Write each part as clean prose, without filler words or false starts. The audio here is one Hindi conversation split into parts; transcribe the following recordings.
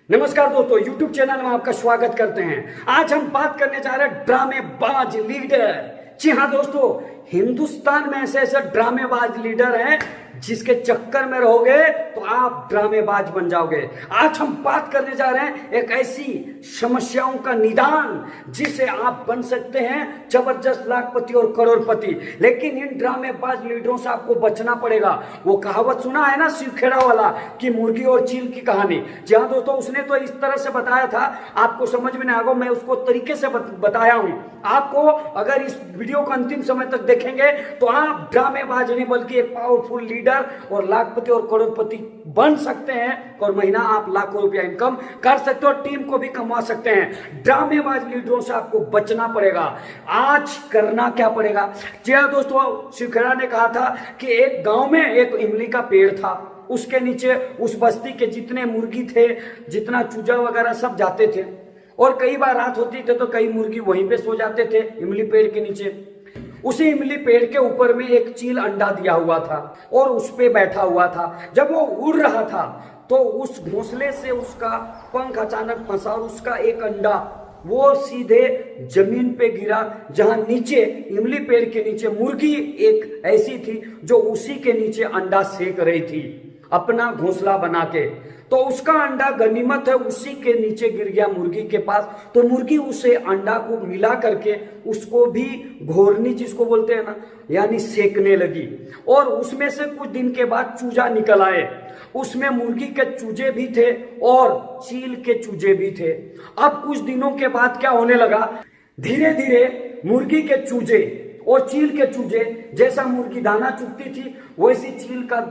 नमस्कार दोस्तों, YouTube चैनल में आपका स्वागत करते हैं। आज हम बात करने जा रहे हैं ड्रामेबाज लीडर। जी हाँ दोस्तों, हिंदुस्तान में ऐसे ऐसे ड्रामेबाज लीडर हैं जिसके चक्कर में रहोगे तो आप ड्रामेबाज बन जाओगे। आज हम बात करने जा रहे हैं एक ऐसी समस्याओं का निदान जिससे आप बन सकते हैं जबरदस्त लाखपति और करोड़पति। लेकिन इन ड्रामेबाज लीडरों से आपको बचना पड़ेगा। वो कहावत सुना है ना, शिवखेड़ा वाला, कि मुर्गी और चील की कहानी। जी हाँ दोस्तों, उसने तो इस तरह से बताया था, आपको समझ में नहीं आएगा, मैं उसको तरीके से बताया हूं आपको। अगर इस वीडियो को अंतिम समय तक देखेंगे तो आप ड्रामेबाज नहीं बल्कि एक पावरफुल लीडर और लाखपति और करोड़पति बन सकते हैं और महीना आप लाखों रुपया इनकम कर सकते हो और टीम को भी कमा सकते हैं। ड्रामेबाज लीडरों से आपको बचना पड़ेगा। आज करना क्या पड़ेगा? जी हाँ दोस्तों, शिवखेड़ा ने कहा था कि एक गांव में एक इमली का पेड़ था। उसके नीचे उस बस्ती के जितने मुर्गी थे, जितना चूजा वगैरह सब जाते थे और कई बार रात होती थी तो कई मुर्गी वहीं पे सो जाते थे इमली पेड़ के नीचे। उसी इमली पेड़ के ऊपर में एक चील अंडा दिया हुआ था और उस पे बैठा हुआ था। जब वो उड़ रहा था तो उस घोंसले से उसका पंख अचानक फंसा और उसका एक अंडा वो सीधे जमीन पे गिरा, जहां नीचे इमली पेड़ के नीचे मुर्गी एक ऐसी थी जो उसी के नीचे अंडा सेक रही थी अपना घोंसला बना के। तो उसका अंडा गनीमत है उसी के नीचे गिर गया मुर्गी के पास। तो मुर्गी उसे अंडा को मिला करके उसको भी घोरनी जिसको बोलते हैं ना, यानी सेकने लगी। और उसमें से कुछ दिन के बाद चूजा निकल आए। उसमें मुर्गी के चूजे भी थे और चील के चूजे भी थे। अब कुछ दिनों के बाद क्या होने लगा, धीरे धीरे मुर्गी के चूजे और चील के चूजे, जैसा मुर्गी दाना चुगती थी वैसी चील का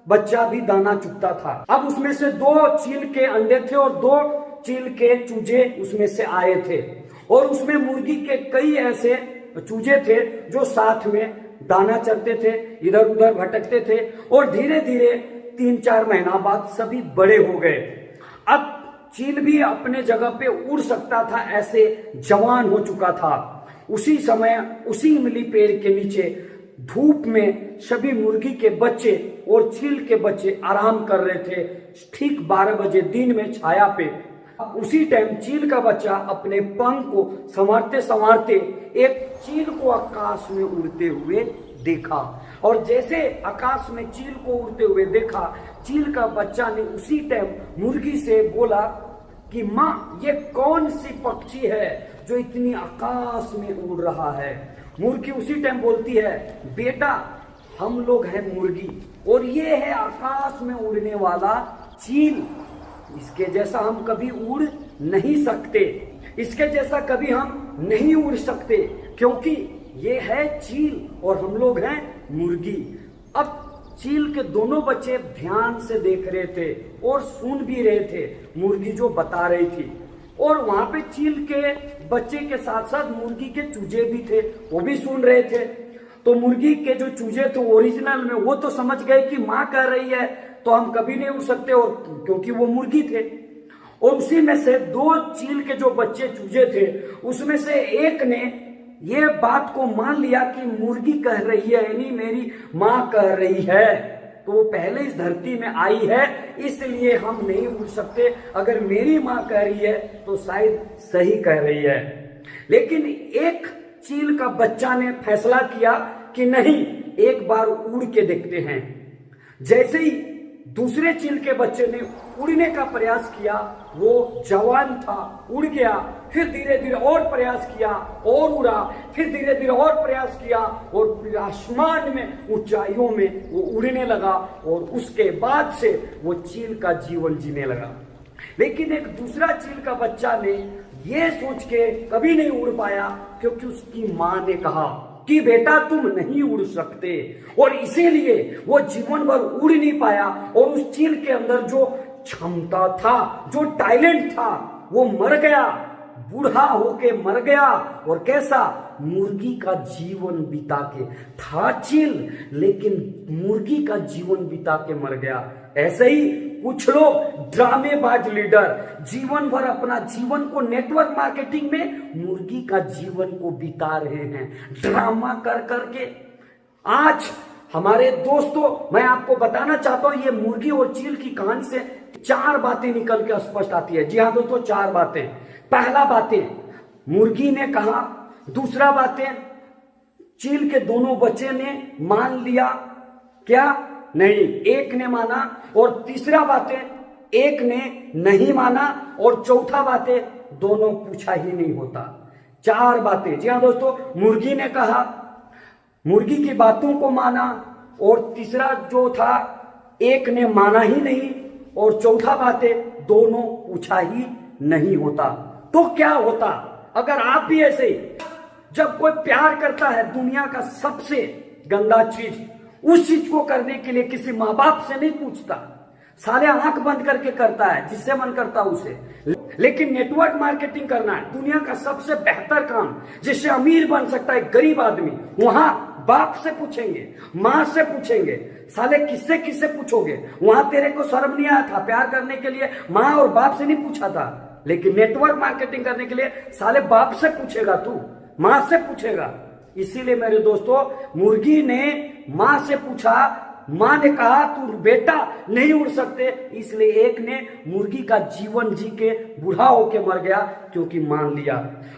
बच्चा भी दाना चुगता था। अब उसमें से 2 चील के अंडे थे और 2 चील के चूजे उसमें से आए थे और उसमें मुर्गी के कई ऐसे चूजे थे जो साथ में दाना चरते थे, इधर उधर भटकते थे और धीरे धीरे 3-4 महीना बाद सभी बड़े हो गए। अब चील भी अपने जगह पे उड़ सकता था, ऐसे जवान हो चुका था। उसी समय उसी इमली पेड़ के नीचे धूप में सभी मुर्गी के बच्चे और चील के बच्चे आराम कर रहे थे, ठीक 12 बजे दिन में छाया पे। उसी टाइम चील का बच्चा अपने पंख को संवारते संवारते एक चील को आकाश में उड़ते हुए देखा और जैसे आकाश में चील को उड़ते हुए देखा, चील का बच्चा ने उसी टाइम मुर्गी से बोला कि माँ, ये कौन सी पक्षी है जो इतनी आकाश में उड़ रहा है? मुर्गी उसी टाइम बोलती है, बेटा हम लोग हैं मुर्गी और ये है आकाश में उड़ने वाला चील। इसके जैसा हम कभी उड़ नहीं सकते, इसके जैसा कभी हम नहीं उड़ सकते क्योंकि ये है चील और हम लोग हैं मुर्गी। अब चील के दोनों बच्चे ध्यान से देख रहे थे और सुन भी रहे थे मुर्गी जो बता रही थी। और वहां पे चील के बच्चे के साथ साथ मुर्गी के चूजे भी थे, वो भी सुन रहे थे। तो मुर्गी के जो चूजे थे ओरिजिनल में वो तो समझ गए कि माँ कह रही है तो हम कभी नहीं उड़ सकते, और क्योंकि वो मुर्गी थे। और उसी में से 2 चील के जो बच्चे चूजे थे उसमें से एक ने ये बात को मान लिया कि मुर्गी कह रही है, यानी मेरी माँ कह रही है, तो वो पहले इस धरती में आई है इसलिए हम नहीं उड़ सकते। अगर मेरी माँ कह रही है तो शायद सही कह रही है। लेकिन एक चील का बच्चा ने फैसला किया कि नहीं, एक बार उड़ के देखते हैं। जैसे ही दूसरे चील के बच्चे ने उड़ने का प्रयास किया, वो जवान था, उड़ गया, फिर धीरे धीरे और प्रयास किया और उड़ा, फिर धीरे धीरे और प्रयास किया और फिर आसमान में ऊंचाइयों में वो उड़ने लगा और उसके बाद से वो चील का जीवन जीने लगा। लेकिन एक दूसरा चील का बच्चा ने ये सोच के कभी नहीं उड़ पाया क्योंकि उसकी माँ ने कहा कि बेटा तुम नहीं उड़ सकते, और इसीलिए वो जीवन भर उड़ नहीं पाया और उस चील के अंदर जो क्षमता था, जो टैलेंट था, वो मर गया, बूढ़ा होके मर गया। और कैसा? मुर्गी का जीवन बिता के था चील, लेकिन मुर्गी का जीवन बिता के मर गया। ऐसे ही कुछ लोग ड्रामेबाज लीडर जीवन भर अपना जीवन को नेटवर्क मार्केटिंग में मुर्गी का जीवन को बिता रहे हैं, ड्रामा कर करके। आज हमारे दोस्तों, मैं आपको बताना चाहता हूं ये मुर्गी और चील की कहानी से चार बातें निकल के स्पष्ट आती है। जी हाँ दोस्तों, चार बातें। पहला बातें, मुर्गी ने कहा। दूसरा बातें, चील के दोनों बच्चे ने मान लिया क्या? नहीं, एक ने माना। और तीसरा बातें, एक ने नहीं माना। और चौथा बातें, दोनों पूछा ही नहीं होता। चार बातें। जी हाँ दोस्तों, मुर्गी ने कहा, मुर्गी की बातों को माना। और तीसरा जो था, एक ने माना ही नहीं। और चौथा बातें, दोनों पूछा ही नहीं होता। तो क्या होता अगर आप भी ऐसे, जब कोई प्यार करता है, दुनिया का सबसे गंदा चीज, उस चीज को करने के लिए किसी माँ बाप से नहीं पूछता, साले आंख बंद करके करता है जिससे मन करता उसे। लेकिन नेटवर्क मार्केटिंग करना है दुनिया का सबसे बेहतर काम, जिससे अमीर बन सकता है गरीब आदमी। वहां बाप से पूछेंगे, माँ से पूछेंगे, साले किससे किससे पूछोगे? वहां तेरे को शर्म नहीं आया था प्यार करने के लिए, माँ और बाप से नहीं पूछा था। लेकिन नेटवर्क मार्केटिंग करने के लिए साले बाप से पूछेगा, तू माँ से पूछेगा। इसीलिए मेरे दोस्तों, मुर्गी ने माँ से पूछा, माँ ने कहा तू बेटा नहीं उड़ सकते, इसलिए एक ने मुर्गी का जीवन जी के बूढ़ा होके मर गया क्योंकि मान लिया।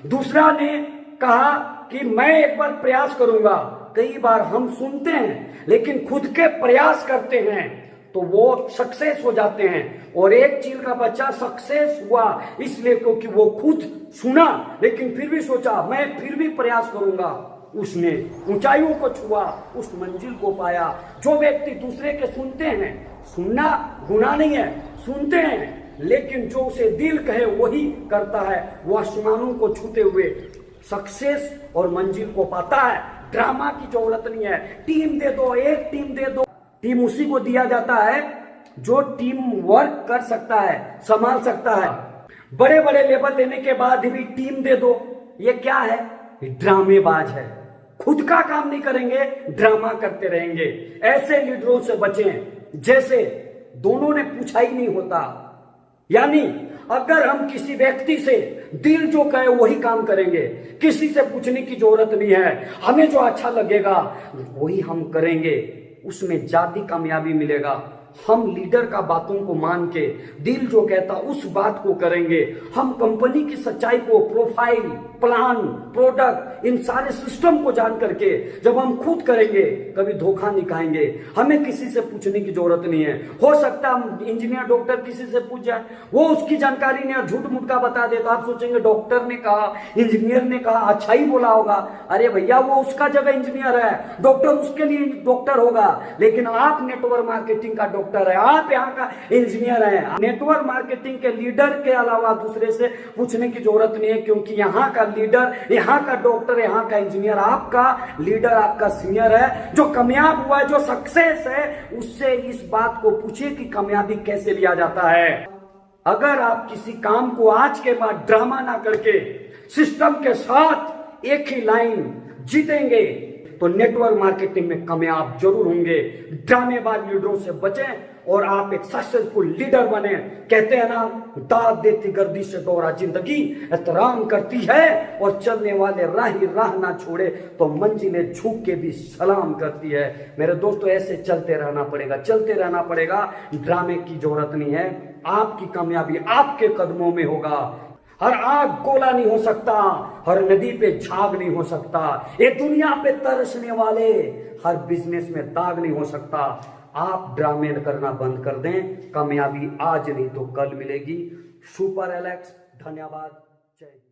दूसरा ने कहा कि मैं एक बार प्रयास करूंगा। कई बार हम सुनते हैं लेकिन खुद के प्रयास करते हैं तो वो सक्सेस हो जाते हैं। और एक चील का बच्चा सक्सेस हुआ इसलिए क्योंकि वो खुद सुना लेकिन फिर भी सोचा मैं फिर भी प्रयास करूंगा। उसने ऊंचाइयों को छुआ, उस मंजिल को पाया। जो व्यक्ति दूसरे के सुनते हैं, सुनना गुनाह नहीं है, सुनते हैं, लेकिन जो उसे दिल कहे वही करता है, वो आसमानों को छूते हुए सक्सेस और मंजिल को पाता है। ड्रामा की जरूरत नहीं है। टीम दे दो, एक टीम दे दो। टीम उसी को दिया जाता है जो टीम वर्क कर सकता है, संभाल सकता है। बड़े बड़े लेवल लेने के बाद भी टीम दे दो, ये क्या है? ड्रामेबाज है। खुद का काम नहीं करेंगे, ड्रामा करते रहेंगे। ऐसे लीडरों से बचें जैसे दोनों ने पूछा ही नहीं होता। यानी अगर हम किसी व्यक्ति से दिल जो कहे वही काम करेंगे, किसी से पूछने की जरूरत नहीं है, हमें जो अच्छा लगेगा वही हम करेंगे, उसमें ज्यादा कामयाबी मिलेगा। हम लीडर का बातों को मान के दिल जो कहता उस बात को करेंगे। हम कंपनी की सच्चाई को, प्रोफाइल, प्लान, प्रोडक्ट, इन सारे सिस्टम को जान करके जब हम खुद करेंगे कभी धोखा नहीं खाएंगे। हमें किसी से पूछने की जरूरत नहीं है। हो सकता हम इंजीनियर डॉक्टर किसी से पूछ जाए, वो उसकी जानकारी नहीं और झूठ मूठ का बता दे तो आप सोचेंगे डॉक्टर ने कहा, इंजीनियर ने कहा, अच्छा ही बोला होगा। अरे भैया वो उसका जगह इंजीनियर है, डॉक्टर उसके लिए डॉक्टर होगा, लेकिन आप नेटवर्क मार्केटिंग का डॉक्टर है, आप यहाँ का इंजीनियर है। नेटवर्क मार्केटिंग के लीडर के अलावा दूसरे से पूछने की जरूरत नहीं है, क्योंकि यहाँ का लीडर, यहाँ का डॉक्टर, यहाँ का इंजीनियर, आपका लीडर, आपका सीनियर है। जो कामयाब हुआ है, जो सक्सेस है, उससे इस बात को पूछिए कि कामयाबी कैसे लिया जाता है। अगर आप किसी काम को आज के बाद ड्रामा ना करके सिस्टम के साथ एक ही लाइन जीतेंगे तो नेटवर्क मार्केटिंग में कामयाब जरूर होंगे। ड्रामेबाज लीडरों से बचें और आप एक सक्सेसफुल लीडर बने। कहते हैं ना, दाद देती गर्दी से दौरा जिंदगी, एहतराम करती है और चलने वाले राह ना छोड़े तो मंजिलें झुक के भी सलाम करती है। मेरे दोस्तों, ऐसे चलते रहना पड़ेगा, चलते रहना पड़ेगा। ड्रामे की जरूरत नहीं है। आपकी कामयाबी आपके कदमों में होगा। हर आग गोला नहीं हो सकता, हर नदी पे झाग नहीं हो सकता, ये दुनिया पे तरसने वाले हर बिजनेस में दाग नहीं हो सकता। आप ड्रामे करना बंद कर दें, कामयाबी आज नहीं तो कल मिलेगी। सुपर एलेक्स, धन्यवाद। जय हिंद।